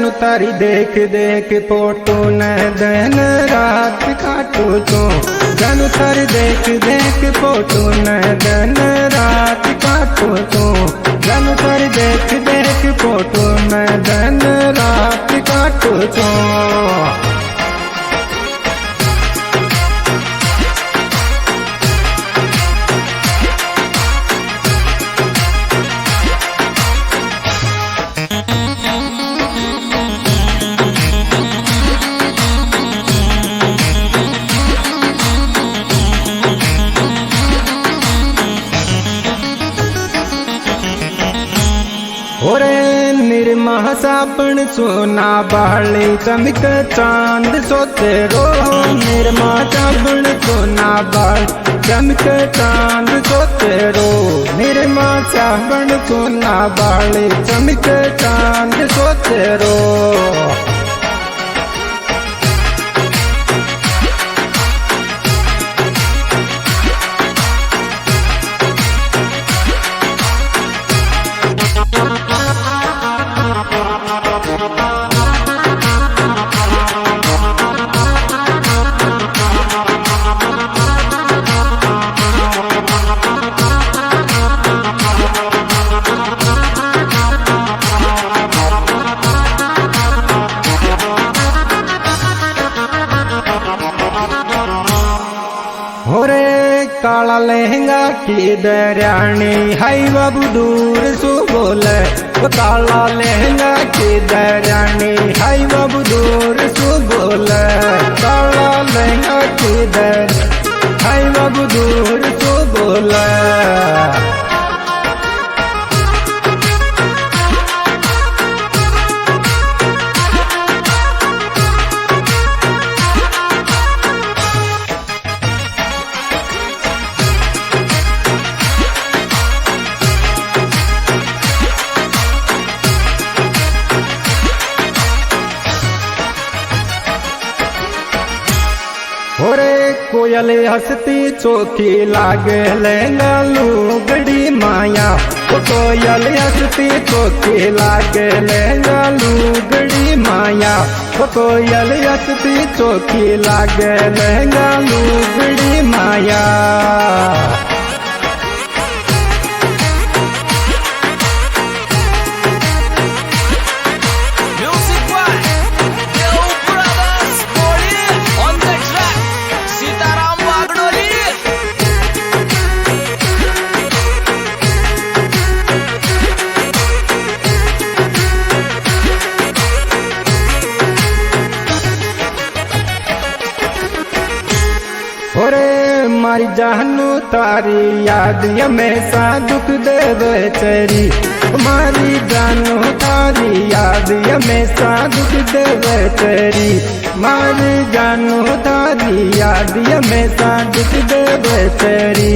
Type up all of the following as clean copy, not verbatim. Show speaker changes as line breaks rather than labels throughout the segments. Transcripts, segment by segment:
जानू तारी देख देख फोटो न दिन रात काटो तो। जानू तारी देख देख फोटो न दिन रात काटो तो। जानू तारी देख देख फोटो न दिन रात काटो तो। ओरे निर्मा साबण सोना बाली चमक चांद सोते रो। निर्मा साबण सोना बाल चमक चांद सोते रो। निर्मा साबण सोना बाली चमक चांद सोते रो। होरे काला लहंगा की दरियानी हाई बाबू दूर सो बोले। वो काला लहंगा की दरियानी हाई बाबू दूर सो बोले। काला लहंगा की दर हाई बाबू दूर सो बोले। होरे कोयल हंसती चोखी लागे लहंगा लुगड़ी माया। वो कोयल हंसती चोखी लागे लहंगा लुगड़ी माया। वो कोयल हंसती चोखी लागे लहंगा लुगड़ी माया। होरे मारी जानू तारी याद हमेशा दुख देवे तेरी। मारी जानू तारी याद हमेशा दुख देवे तेरी। मारी जानू तारी याद हमेशा दुख देवे तेरी।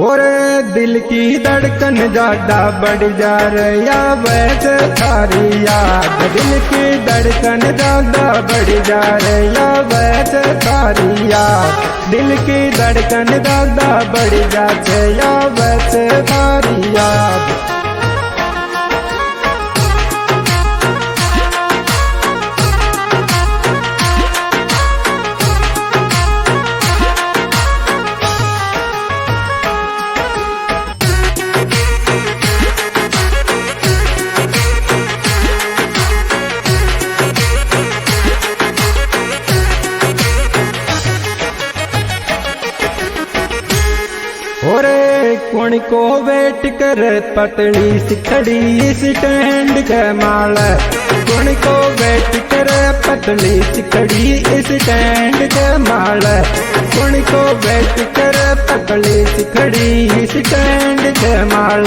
और दिल की धड़कन ज्यादा बढ़ जा रही वैसे थारी याद। दिल की धड़कन ज्यादा बढ़ जा रही वैसे थारी याद। दिल की धड़कन ज्यादा बढ़ जाते या वैसे थारी याद। ओरे कौन को वेट कर पतली सी खड़ी स्टैंड के माल। कौन को वेट कर पतली सी खड़ी स्टैंड के माल। कौन को वेट कर पतली सी खड़ी स्टैंड के माल।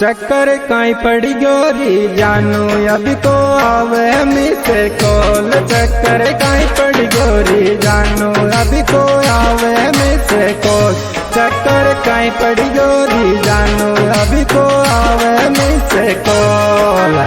चक्कर काई पड़ी गोरी जानू अभी तो आवे मिसे कॉल। चक्कर काई पड़ी गोरी जानू अभी तो आवे मिसे कॉल। चक्कर काई पड़ी गोरी जानू अभी तो आवे मिसे कॉल।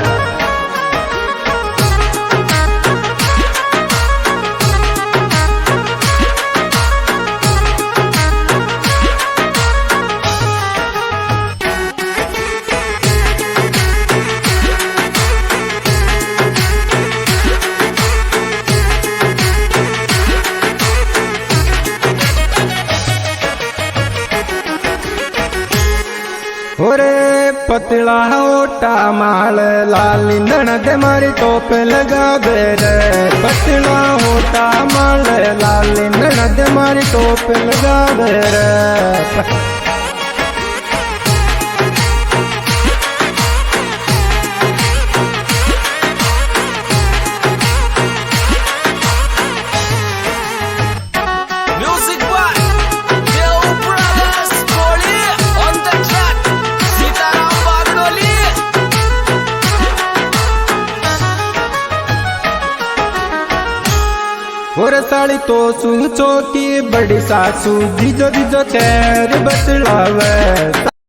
ओरे पतला ओटा माल लाल ननद मारी टोप लगा दे रे। पतला ओटा माल लाल ननद मारी टोप लगा दे रे। और साड़ी तो सूचो की बड़ी सासू दीजो दीजो चैर बतलावे।